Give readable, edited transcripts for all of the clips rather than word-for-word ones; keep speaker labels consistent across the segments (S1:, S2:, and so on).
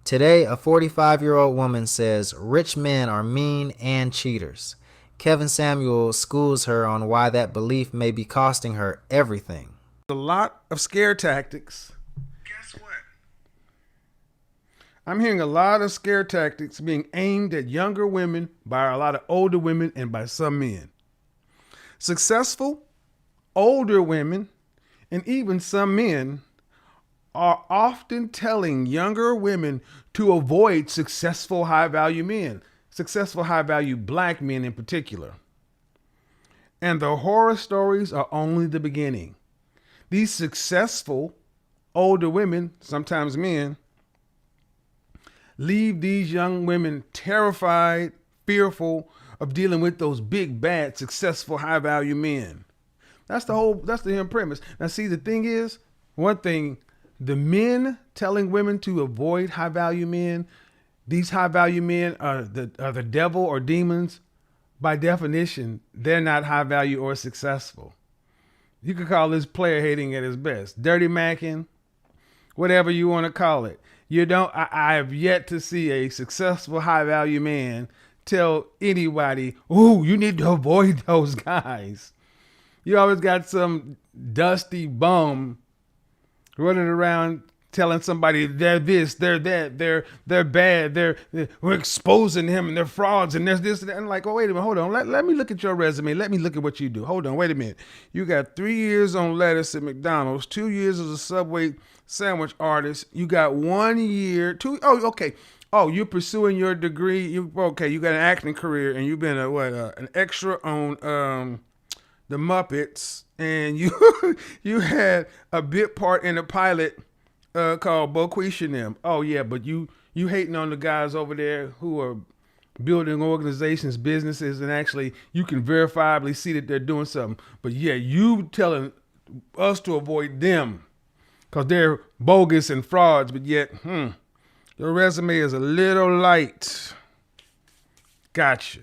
S1: Today, a 45-year-old woman says rich men are mean and cheaters. Kevin Samuel schools her on why that belief may be costing her everything.
S2: A lot of scare tactics.
S3: Guess what?
S2: I'm hearing a lot of scare tactics being aimed at younger women by a lot of older women and by some men. Successful, older women, and even some men are often telling younger women to avoid successful, high-value men, successful, high-value black men in particular. And the horror stories are only the beginning. These successful, older women, sometimes men, leave these young women terrified, fearful of dealing with those big, bad, successful, high-value men. That's the premise. Now, see, the thing is, one thing, the men telling women to avoid high-value men, these high-value men are the devil or demons. By definition, they're not high-value or successful. You could call this player hating at his best. Dirty macking, whatever you want to call it. I have yet to see a successful high-value man tell anybody, "Ooh, you need to avoid those guys." You always got some dusty bum running around telling somebody they're this, they're that, they're bad, we're exposing him and they're frauds and there's this and that. And like, oh, wait a minute, hold on. Let me look at your resume. Let me look at what you do. Hold on, wait a minute. You got 3 years on lettuce at McDonald's, 2 years as a Subway sandwich artist. You got 1 year, okay. Oh, you're pursuing your degree. You got an acting career and you've been an extra on the Muppets, and you you had a bit part in a pilot called Boquisha and them. Oh yeah, but you hating on the guys over there who are building organizations, businesses, and actually you can verifiably see that they're doing something. But yeah, you telling us to avoid them because they're bogus and frauds. But yet, your resume is a little light. Gotcha.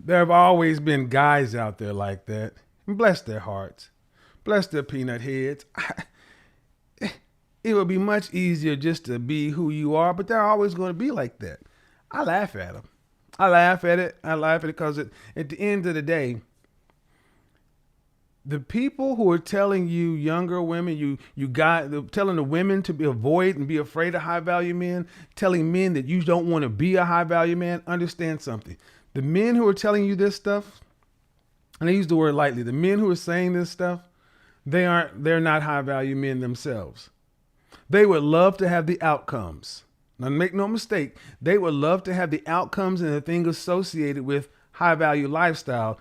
S2: There have always been guys out there like that. And bless their hearts. Bless their peanut heads. It would be much easier just to be who you are, but they're always going to be like that. I laugh at them. I laugh at it because at the end of the day, the people who are telling you younger women, telling the women to avoid and be afraid of high-value men, telling men that you don't want to be a high-value man, understand something. The men who are telling you this stuff, and I use the word lightly, the men who are saying this stuff, they're not high-value men themselves. They would love to have the outcomes. Now, make no mistake, they would love to have the outcomes and the things associated with high-value lifestyle.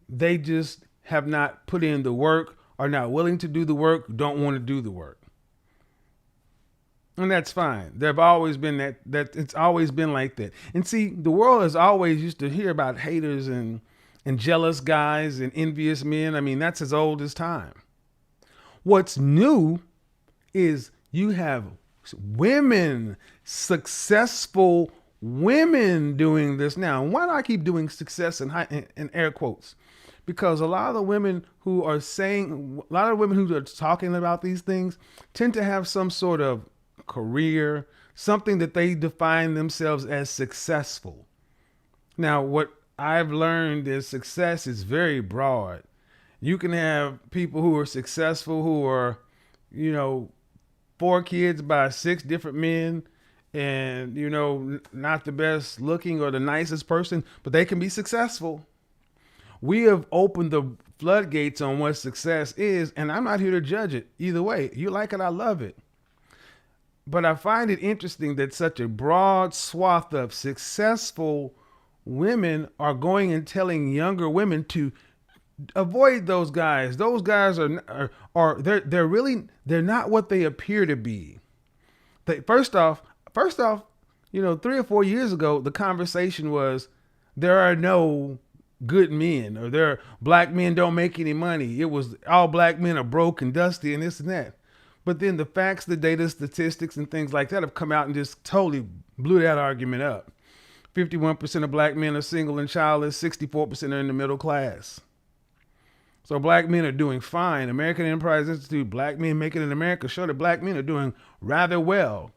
S2: They just have not put in the work, are not willing to do the work, don't want to do the work. And that's fine. There've always been that it's always been like that. And see, the world has always used to hear about haters and jealous guys and envious men. I mean, that's as old as time. What's new is you have women, successful women doing this now. And why do I keep doing success in air quotes? Because a lot of the women who are talking about these things tend to have some sort of career, something that they define themselves as successful. Now, what I've learned is success is very broad. You can have people who are successful who are, 4 kids by 6 different men and, not the best looking or the nicest person, but they can be successful. We have opened the floodgates on what success is, and I'm not here to judge it either way. You like it, I love it. But I find it interesting that such a broad swath of successful women are going and telling younger women to avoid those guys. Those guys they're not what they appear to be. First off, 3 or 4 years ago, the conversation was there are no good men, or black men don't make any money. It was all black men are broke and dusty and this and that. But then the facts, the data, statistics, and things like that have come out and just totally blew that argument up. 51% of black men are single and childless. 64% are in the middle class. So black men are doing fine. American Enterprise Institute, Black Men Make It in America, show that black men are doing rather well,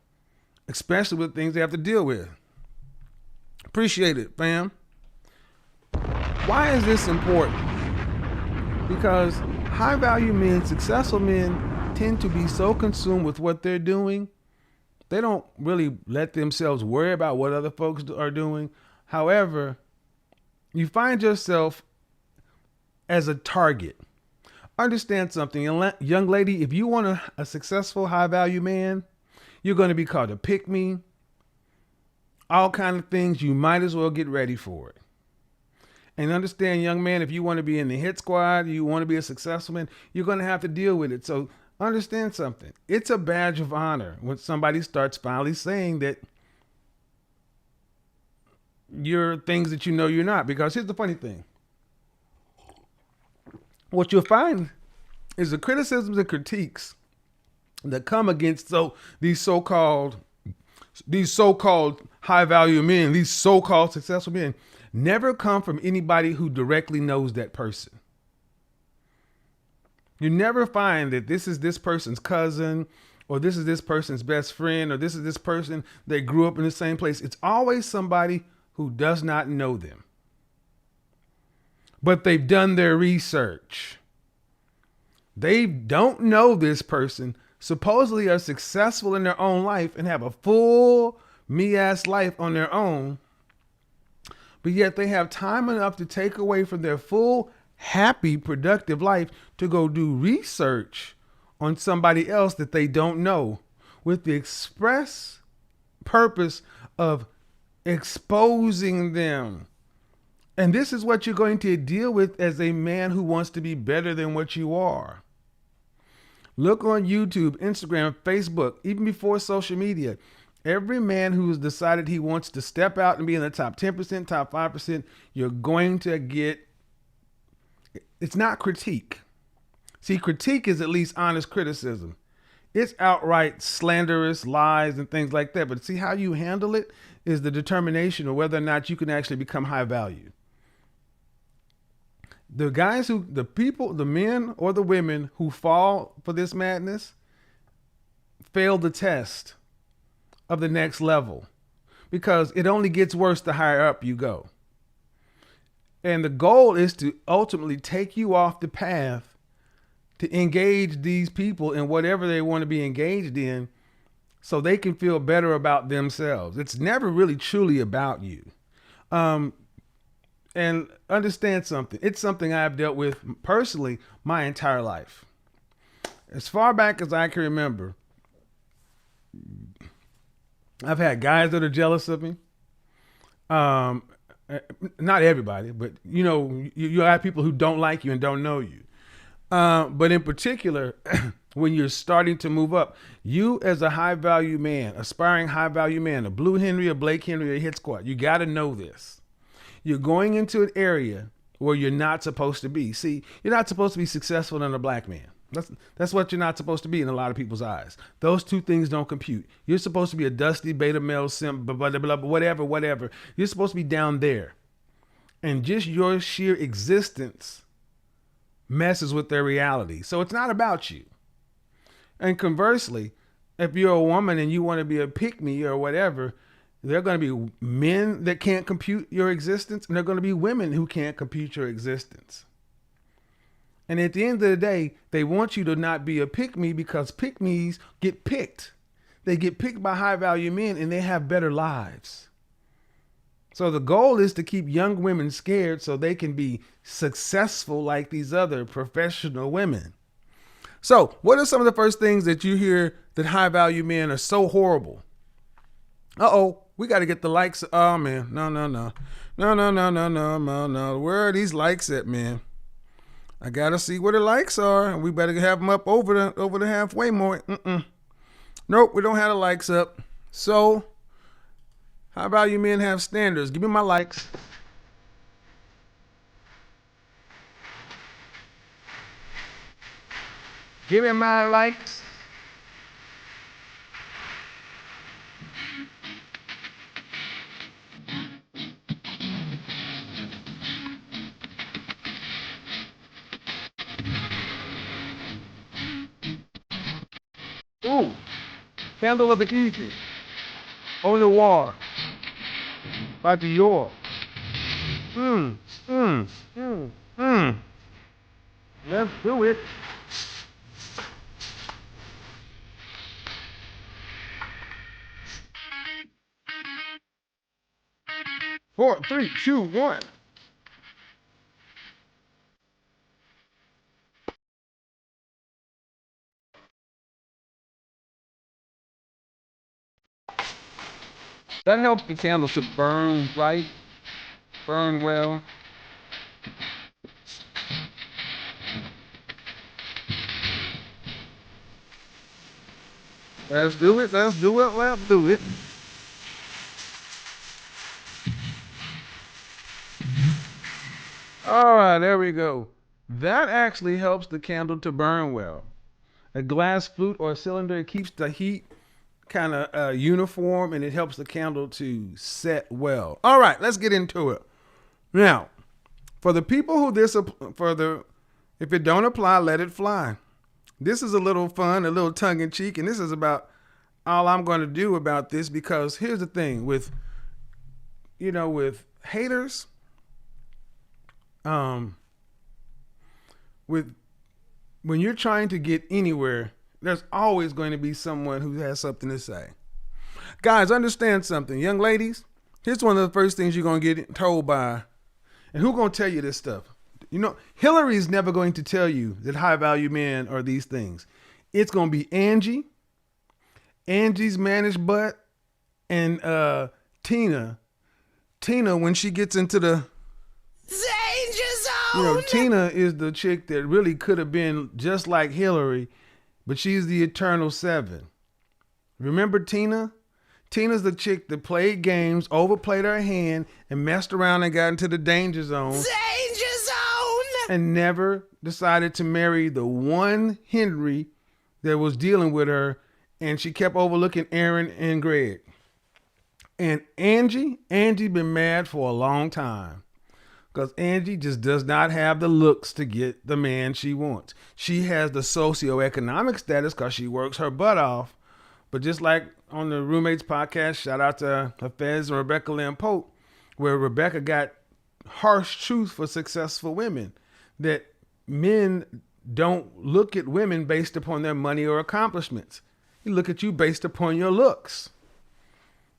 S2: especially with things they have to deal with. Appreciate it, fam. Why is this important? Because high value men, successful men, tend to be so consumed with what they're doing, they don't really let themselves worry about what other folks are doing. However, you find yourself as a target. Understand something, young lady, if you want a successful high value man, you're going to be called a pick me, all kind of things. You might as well get ready for it. And understand, young man, if you want to be in the hit squad, you want to be a successful man, you're going to have to deal with it. So understand something. It's a badge of honor when somebody starts finally saying that you're things that you know you're not. Because here's the funny thing. What you'll find is the criticisms and critiques that come against these so-called high value men, these so-called successful men, never come from anybody who directly knows that person. You never find that this is this person's cousin, or this is this person's best friend, or this is this person that grew up in the same place. It's always somebody who does not know them. But they've done their research. They don't know this person, supposedly are successful in their own life and have a full me-ass life on their own, but yet they have time enough to take away from their full, happy, productive life to go do research on somebody else that they don't know, with the express purpose of exposing them. And this is what you're going to deal with as a man who wants to be better than what you are. Look on YouTube, Instagram, Facebook, even before social media. Every man who's decided he wants to step out and be in the top 10%, top 5%, you're going to get, it's not critique. See, critique is at least honest criticism. It's outright slanderous lies and things like that. But see, how you handle it is the determination of whether or not you can actually become high value. The men or the women who fall for this madness fail the test of the next level, because it only gets worse the higher up you go. And the goal is to ultimately take you off the path to engage these people in whatever they want to be engaged in, so they can feel better about themselves. It's never really truly about you. And understand something. It's something I've dealt with personally my entire life. As far back as I can remember, I've had guys that are jealous of me. Not everybody, but you have people who don't like you and don't know you. But in particular, when you're starting to move up, you as a high value man, aspiring high value man, a Blue Henry, a Blake Henry, a hit squad, you got to know this. You're going into an area where you're not supposed to be. See, you're not supposed to be successful in a black man. That's what you're not supposed to be in a lot of people's eyes. Those two things don't compute. You're supposed to be a dusty beta male simp, whatever. You're supposed to be down there. And just your sheer existence messes with their reality. So it's not about you. And conversely, if you're a woman and you want to be a pick-me or whatever, there are going to be men that can't compute your existence, and there are going to be women who can't compute your existence. And at the end of the day, they want you to not be a pick-me, because pick-me's get picked. They get picked by high-value men, and they have better lives. So the goal is to keep young women scared so they can be successful like these other professional women. So what are some of the first things that you hear that high-value men are so horrible? We got to get the likes. Oh, man. No. Where are these likes at, man? I got to see where the likes are. We better have them up over the halfway mark. Nope, we don't have the likes up. So, high value men have standards. Give me my likes. Give me my likes. Candle of the evening. On the wall. By the York. Mmm. Mmm. Mmm. Mmm. Let's do it. 4, 3, 2, 1. That helps the candles to burn right, burn well. Let's do it, let's do it, let's do it. All right, there we go. That actually helps the candle to burn well. A glass flute or a cylinder, it keeps the heat kind of uniform, and it helps the candle to set well. All right, let's get into it. Now, for the people who if it don't apply, let it fly. This is a little fun, a little tongue in cheek, and this is about all I'm going to do about this, because here's the thing with haters, with when you're trying to get anywhere, there's always going to be someone who has something to say. Guys, understand something. Young ladies, here's one of the first things you're going to get told by, and who's going to tell you this stuff? Hillary's never going to tell you that high value men are these things. It's going to be Angie's managed butt, and Tina, when she gets into the danger zone. Tina is the chick that really could have been just like Hillary, but she's the eternal 7. Remember Tina? Tina's the chick that played games, overplayed her hand, and messed around and got into the danger zone. Danger zone! And never decided to marry the one Henry that was dealing with her, and she kept overlooking Aaron and Greg. And Angie been mad for a long time, because Angie just does not have the looks to get the man she wants. She has the socioeconomic status because she works her butt off. But just like on the Roommates podcast, shout out to Hafez and Rebecca Lynn Pope, where Rebecca got harsh truth for successful women, that men don't look at women based upon their money or accomplishments. He look at you based upon your looks.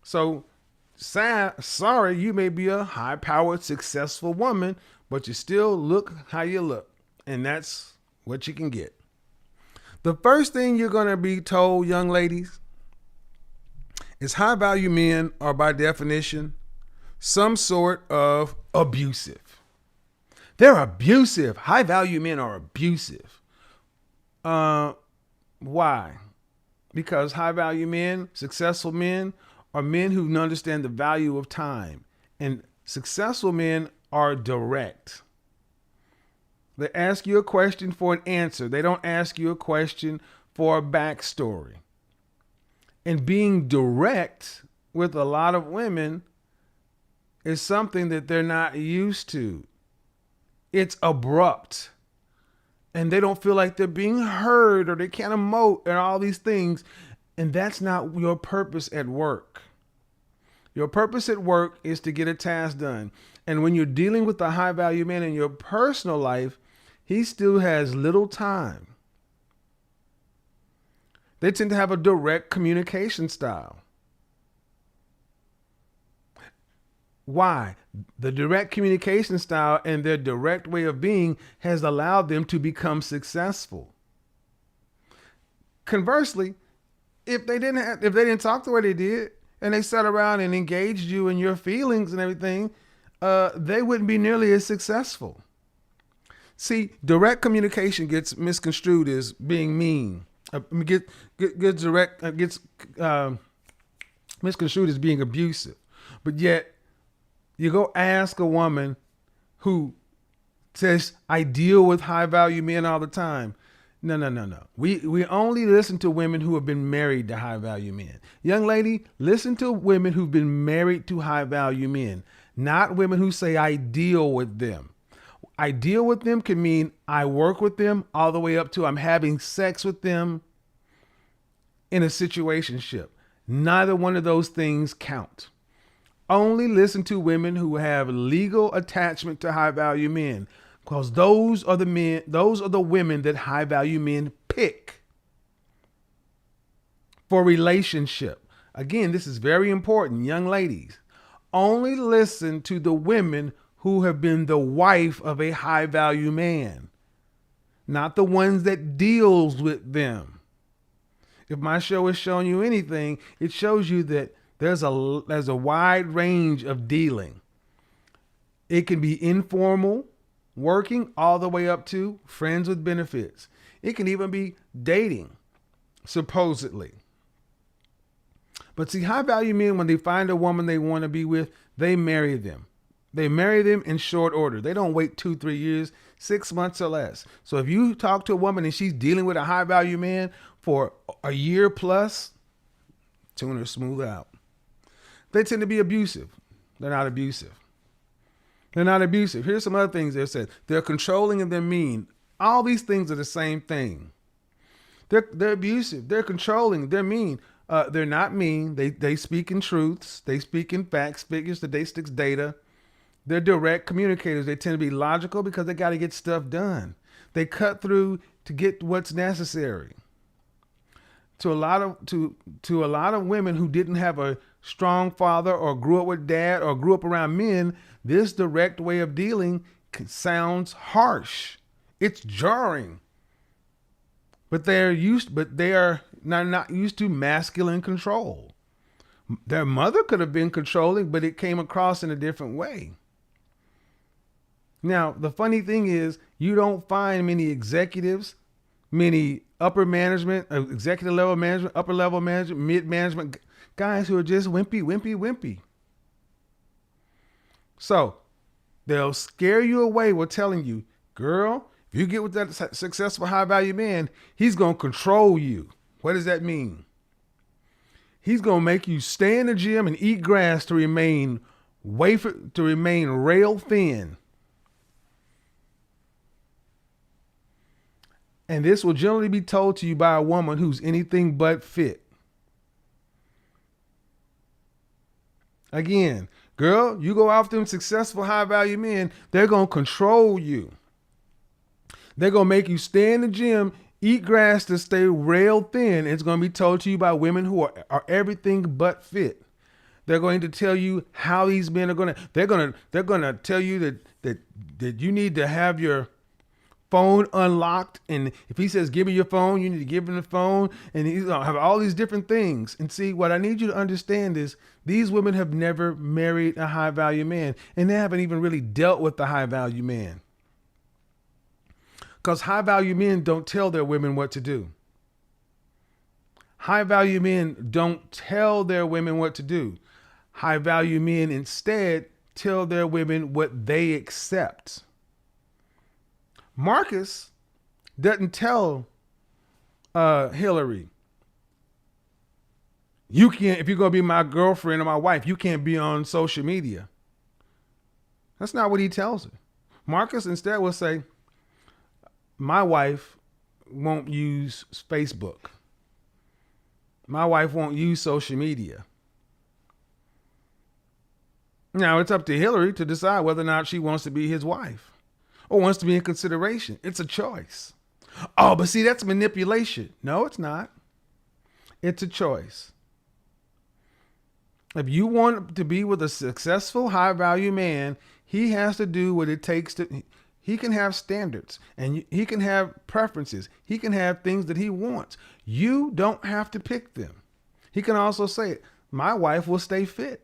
S2: So sorry, you may be a high-powered, successful woman, but you still look how you look, and that's what you can get. The first thing you're going to be told, young ladies, is high-value men are, by definition, some sort of abusive. They're abusive. High-value men are abusive. Why? Because high-value men, successful men, are men who understand the value of time. And successful men are direct. They ask you a question for an answer. They don't ask you a question for a backstory. And being direct with a lot of women is something that they're not used to. It's abrupt. And they don't feel like they're being heard, or they can't emote, and all these things. And that's not your purpose at work. Your purpose at work is to get a task done. And when you're dealing with a high value man in your personal life, he still has little time. They tend to have a direct communication style. Why? The direct communication style and their direct way of being has allowed them to become successful. Conversely, if they didn't talk the way they did, and they sat around and engaged you in your feelings and everything, they wouldn't be nearly as successful. See, direct communication gets misconstrued as being mean. Gets misconstrued as being abusive. But yet, you go ask a woman who says, I deal with high value men all the time. No. We only listen to women who have been married to high value men. Young lady, listen to women who've been married to high value men, not women who say, I deal with them. I deal with them can mean I work with them, all the way up to I'm having sex with them. in a situationship. Neither one of those things count. Only listen to women who have legal attachment to high value men, because those are the women that high value men pick for relationship. Again, this is very important, young ladies. Only listen to the women who have been the wife of a high value man, not the ones that deals with them. If my show is showing you anything, it shows you that there's a wide range of dealing. It can be informal, working, all the way up to friends with benefits. It can even be dating, supposedly. But see, high value men, when they find a woman they want to be with, they marry them. They marry them in short order. They don't wait 2-3 years, 6 months or less. So if you talk to a woman and she's dealing with a high value man for a year plus, tune her smooth out. They tend to be abusive. They're not abusive. They're not abusive. Here's some other things they've said. They're controlling and they're mean. All these things are the same thing. They're abusive. They're controlling. They're mean. They're not mean. They speak in truths. They speak in facts, figures, statistics, data. They're direct communicators. They tend to be logical because they got to get stuff done. They cut through to get what's necessary. To a lot of women who didn't have a strong father or grew up with dad or grew up around men, this direct way of dealing sounds harsh. It's jarring. But they are not used to masculine control. Their mother could have been controlling, but it came across in a different way. Now, the funny thing is, you don't find many executives, many upper management, executive level management, upper level management, mid management guys who are just wimpy. So they'll scare you away with telling you, girl, if you get with that successful high value man, he's going to control you. What does that mean? He's going to make you stay in the gym and eat grass to remain rail thin. And this will generally be told to you by a woman who's anything but fit. Again, girl, you go after them successful high value men, they're going to control you. They're going to make you stay in the gym, eat grass to stay rail thin. It's going to be told to you by women who are everything but fit. They're going to tell you how these men are going to, they're going to tell you that you need to have your phone unlocked. And if he says, give me your phone, you need to give him the phone. And he's going to have all these different things. And see, what I need you to understand is these women have never married a high value man, and they haven't even really dealt with the high value man. Because high value men don't tell their women what to do. High value men don't tell their women what to do. High value men instead tell their women what they accept. Marcus doesn't tell Hillary, you can't, if you're going to be my girlfriend or my wife, you can't be on social media. That's not what he tells her. Marcus instead will say, my wife won't use Facebook. My wife won't use social media. Now it's up to Hillary to decide whether or not she wants to be his wife or wants to be in consideration. It's a choice. Oh, but see, that's manipulation. No, it's not. It's a choice. If you want to be with a successful, high value man, he has to do what it takes to, he can have standards and he can have preferences. He can have things that he wants. You don't have to pick them. He can also say, my wife will stay fit.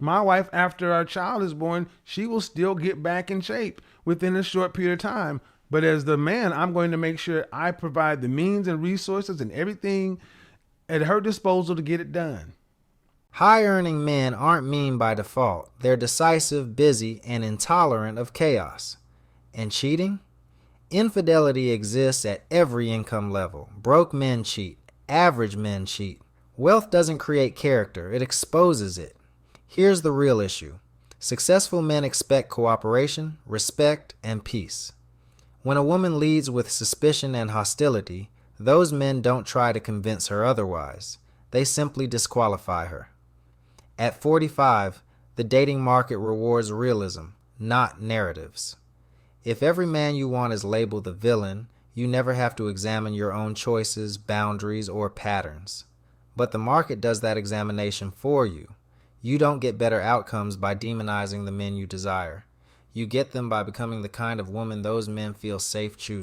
S2: My wife, after our child is born, she will still get back in shape within a short period of time. But as the man, I'm going to make sure I provide the means and resources and everything at her disposal to get it done.
S1: High-earning men aren't mean by default. They're decisive, busy, and intolerant of chaos. And cheating? Infidelity exists at every income level. Broke men cheat. Average men cheat. Wealth doesn't create character. It exposes it. Here's the real issue. Successful men expect cooperation, respect, and peace. When a woman leads with suspicion and hostility, Those men don't try to convince her otherwise. They simply disqualify her. At 45, the dating market rewards realism, not narratives. If every man you want is labeled the villain, you never have to examine your own choices, boundaries, or patterns. But the market does that examination for you. You don't get better outcomes by demonizing the men you desire. You get them by becoming the kind of woman those men feel safe choosing.